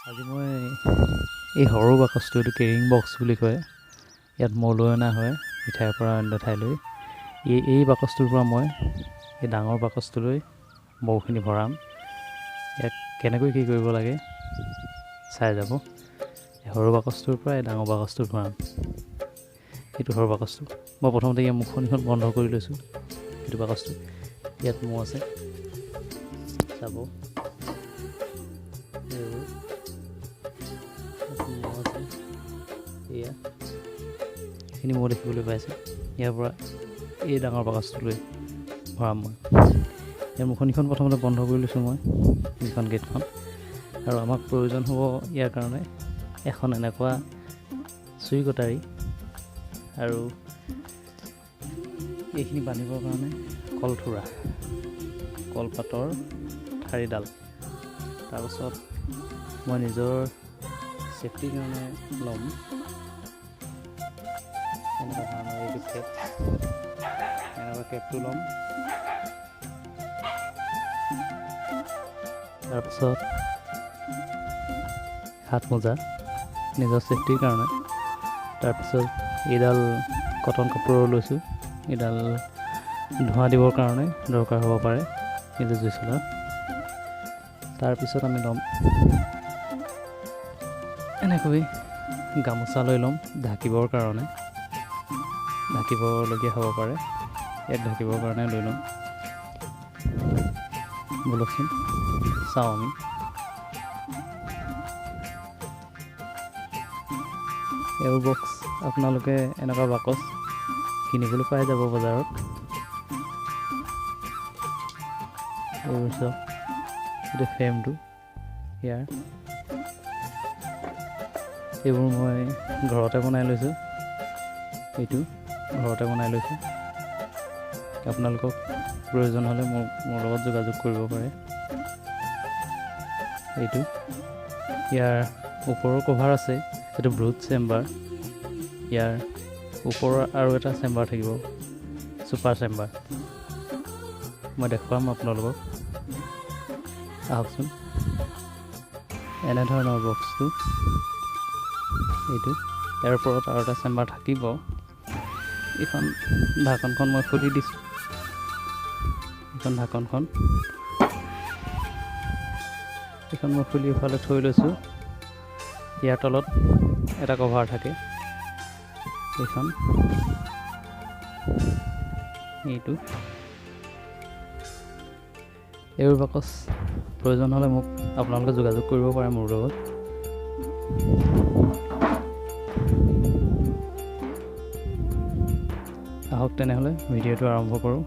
আজি মই এই সৰু বাকচটো, এইটো কেৰিং বক্স বুলি কয়, ইয়াত মৌ লৈ অনা হয় ইঠাইৰ পৰা অন্য ঠাইলৈ। এই বাকচটোৰ পৰা মই এই ডাঙৰ বাকচটোলৈ মৌখিনি ভৰাম। ইয়াক কেনেকৈ কি কৰিব লাগে চাই যাব। এই সৰু বাকচটোৰ পৰা এই ডাঙৰ বাকচটোত ভৰাম। এইটো সৰু বাকচটো মই প্ৰথমতে ইয়াৰ মুখনিখন বন্ধ কৰি লৈছোঁ। এইটো বাকচটো, ইয়াত মৌ আছে চাব। এয়া এইখিনি মৌ দেখিবলৈ পাইছে। ইয়াৰ পৰা এই ডাঙৰ বাকচটোলৈ ভৰাম মই। ইয়াৰ মুখনিখন প্ৰথমতে বন্ধ কৰি লৈছোঁ মই, যিখন গেটখন। আৰু আমাক প্ৰয়োজন হ'ব ইয়াৰ কাৰণে এখন এনেকুৱা চুৰি কটাৰী আৰু এইখিনি বান্ধিবৰ কাৰণে কলথোৰা, কলপাতৰ ঠাৰিডাল। তাৰপাছত মই নিজৰ ছেফটিৰ কাৰণে ল'ম এনেকুৱা ধৰণৰ এইটো কেপ, এনেকুৱা কেপটো ল'ম। তাৰপিছত হাত মোজা নিজৰ ছেফটিৰ কাৰণে। তাৰপিছত এইডাল কটন কাপোৰৰ লৈছোঁ, এইডাল ধোঁৱা দিবৰ কাৰণে দৰকাৰ হ'ব পাৰে কিন্তু জুই চলাত। তাৰপিছত আমি ল'ম এনেকৈ গামোচা লৈ ল'ম ঢাকিবৰ কাৰণে, ঢাকিবলগীয়া হ'ব পাৰে, ইয়াক ঢাকিবৰ কাৰণে লৈ ল'ম। ব'লকচোন চাওঁ আমি। এইবোৰ বক্স আপোনালোকে এনেকুৱা বাকচ কিনিবলৈ পাই যাব বজাৰত। এইবোৰ চাওক, এইটো ফ্ৰেমটো ইয়াৰ। এইবোৰ মই ঘৰতে বনাই লৈছোঁ, এইটো ঘৰতে বনাই লৈছোঁ। আপোনালোকক প্ৰয়োজন হ'লে মোৰ লগত যোগাযোগ কৰিব পাৰে। এইটো ইয়াৰ ওপৰৰ কভাৰ আছে, এইটো ব্ৰুড চেম্বাৰ। ইয়াৰ ওপৰৰ আৰু এটা চেম্বাৰ থাকিব, ছুপাৰ চেম্বাৰ। মই দেখুৱাম আপোনালোকক, আহকচোন। এনেধৰণৰ বক্সটো এইটো, ইয়াৰ ওপৰত আৰু এটা চেম্বাৰ থাকিব। এইখন ঢাকনখন মই খুলি দিছোঁ, এইখন ঢাকনখন এইখন মই খুলি ইফালে থৈ লৈছোঁ। ইয়াৰ তলত এটা কভাৰ থাকে, এইখন এইটো। এইবোৰ বাকচ প্ৰয়োজন হ'লে মোক আপোনালোকে যোগাযোগ কৰিব পাৰে মোৰ লগত। আহক তেনেহ'লে ভিডিঅ'টো আৰম্ভ কৰোঁ।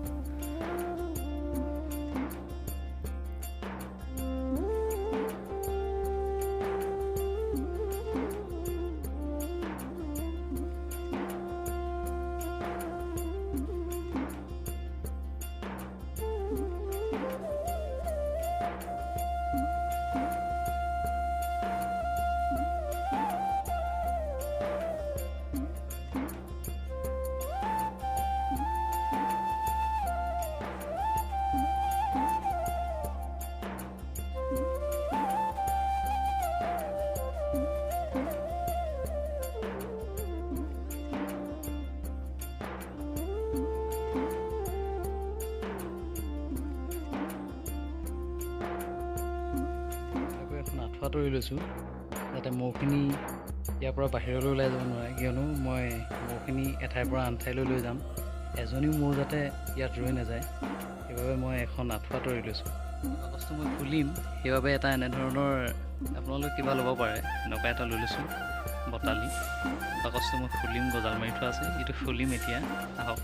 আঁঠুৱা তৰি লৈছোঁ যাতে মৌখিনি ইয়াৰ পৰা বাহিৰলৈ ওলাই যাব নোৱাৰে, কিয়নো মই মৌখিনি এঠাইৰ পৰা আন ঠাইলৈ লৈ যাম। এজনীও মৌ যাতে ইয়াত ৰৈ নাযায়, সেইবাবে মই এখন আঁঠুৱা তৰি লৈছোঁ। বাকচটো মই খুলিম, সেইবাবে এটা এনেধৰণৰ আপোনালোকে কিবা ল'ব পাৰে, এনেকুৱা এটা লৈ লৈছোঁ বটালি। বাকচটো মই খুলিম, গজাল মাৰি থোৱা আছে, এইটো খুলিম এতিয়া। আহক।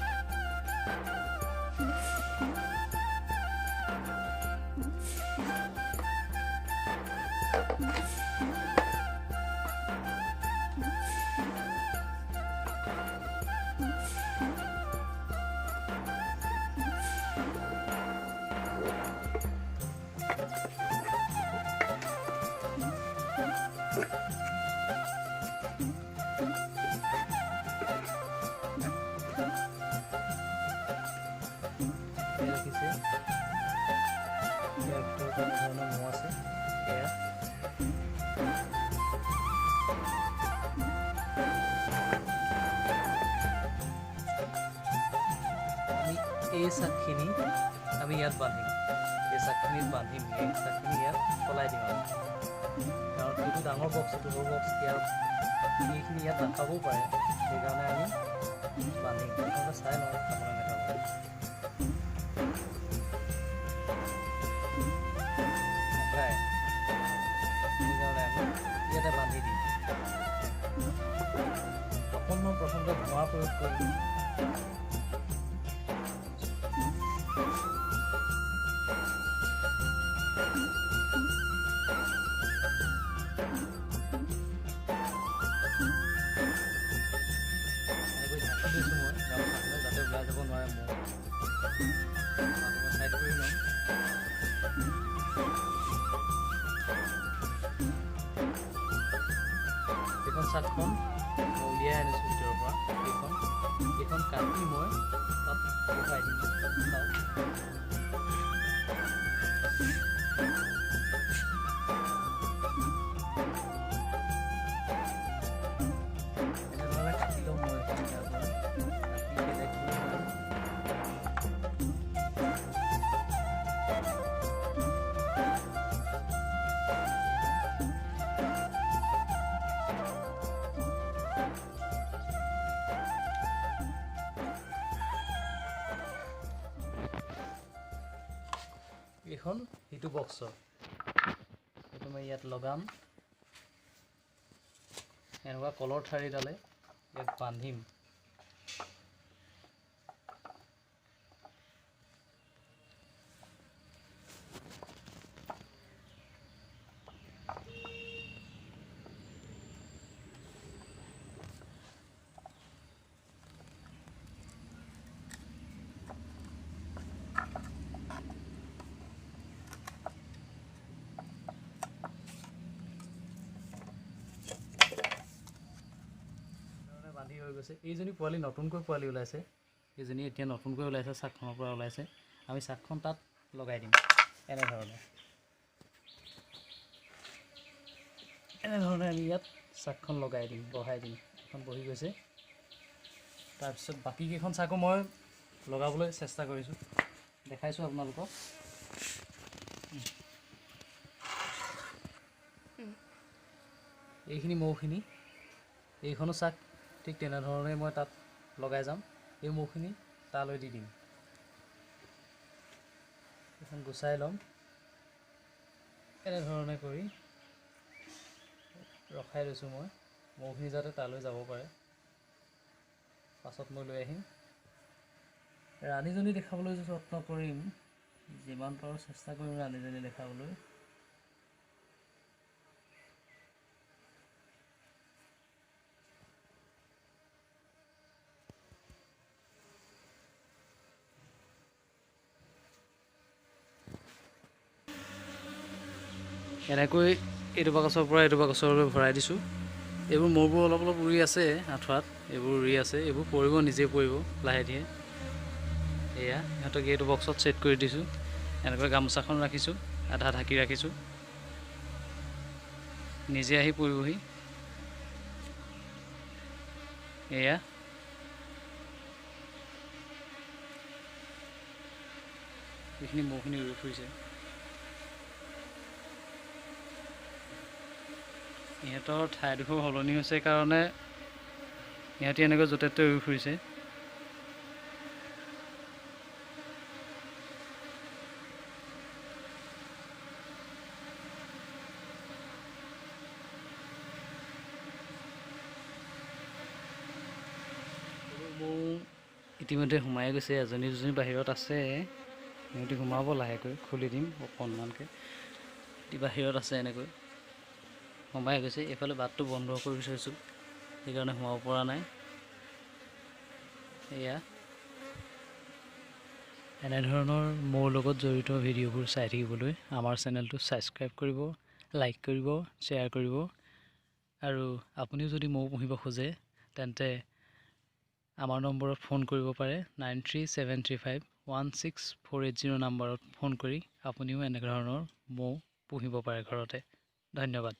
দেখিছে ইয়াৰ ভিতৰত কোনো ধৰণৰ মৌ আছে। এয়া এই চাকখিনি আমি ইয়াত বান্ধিম, এই চাকখিনিত বান্ধিম, এই চাকখিনি ইয়াত সলাই দিম আমি, কাৰণ এইটো ডাঙৰ বক্স, এইটো সৰু বক্স, ইয়াৰ এইখিনি ইয়াত নাখাবও পাৰে, সেইকাৰণে আমি বান্ধিম। প্ৰথমতে চাই লওঁ খাবলৈ নাখাব, নাখায়, সেইকাৰণে আমি ইয়াতে বান্ধি দিম। অকণমান প্ৰথমতে ধোঁৱা প্ৰয়োগ কৰিম, যাতে ওলাই যাব নোৱাৰে মোৰ চাইড কৰি লওঁ। এইখন চাটখন মই উলিয়াই আনিছোঁ ভিতৰৰ পৰা, এইখন কাটি মই তাত বহাই দিম। এনেধৰণে কাটি লওঁ মই এইখন এইখন সিটো বক্সৰ, সেইটো মই ইয়াত লগাম, এনেকুৱা কলৰ ঠাৰিডালে ইয়াত বান্ধিম। বান্ধি হৈ গৈছে। এইজনী পোৱালি নতুনকৈ পোৱালি ওলাইছে, এইজনী এতিয়া নতুনকৈ ওলাইছে, চাকখনৰ পৰা ওলাইছে। আমি চাকখন তাত লগাই দিম এনেধৰণে, আমি ইয়াত চাকখন লগাই দিম, বহাই দিম। এখন বহি গৈছে। তাৰপিছত বাকীকেইখন চাকো মই লগাবলৈ চেষ্টা কৰিছোঁ, দেখাইছোঁ আপোনালোকক। এইখিনি মৌখিনি, এইখনো চাক ঠিক তেনেধৰণে মই তাত লগাই যাম। এই মৌখিনি তালৈ দি দিম, এইখন গুচাই ল'ম, এনেধৰণে কৰি ৰখাই লৈছোঁ মই, মৌখিনি যাতে তালৈ যাব পাৰে। পাছত মই লৈ আহিম। ৰাণীজনী দেখাবলৈ যত্ন কৰিম, যিমান পাৰোঁ চেষ্টা কৰিম ৰাণীজনী দেখাবলৈ। এনেকৈ এইটো বাকচৰ পৰা এইটো বাকচলৈ ভৰাই দিছোঁ। এইবোৰ মৌবোৰ অলপ অলপ উৰি আছে আঁঠুৱাত, এইবোৰ উৰি আছে, এইবোৰ পৰিব, নিজে পৰিব লাহে ধীৰে। এয়া সিহঁতক এইটো বক্সত ছেট কৰি দিছোঁ। এনেকৈ গামোচাখন ৰাখিছোঁ, আধা ঢাকি ৰাখিছোঁ, নিজে আহি পৰিবহি। এয়া এইখিনি মৌখিনি উৰি ফুৰিছে। ইহঁতৰ ঠাইডোখৰ সলনি হৈছে কাৰণে ইহঁতি এনেকৈ য'তে ত'তে উৰি ফুৰিছে। মৌ ইতিমধ্যে সোমাই গৈছে, এজনী দুজনী বাহিৰত আছে, সিহঁতি সোমাব লাহেকৈ, খুলি দিম অকণমানকৈ। বাহিৰত আছে, এনেকৈ সোমাই গৈছে। এইফালে বাটটো বন্ধ কৰি থৈছোঁ, সেইকাৰণে সোমাব পৰা নাই। এয়া এনেধৰণৰ মোৰ লগত জড়িত ভিডিঅ'বোৰ চাই থাকিবলৈ আমাৰ চেনেলটো ছাবস্ক্ৰাইব কৰিব, লাইক কৰিব, শ্বেয়াৰ কৰিব। আৰু আপুনিও যদি মৌ পুহিব খোজে তেন্তে আমাৰ নম্বৰত ফোন কৰিব পাৰে, 9373516480 নম্বৰত ফোন কৰি আপুনিও এনেধৰণৰ মৌ পুহিব পাৰে ঘৰতে। ধন্যবাদ।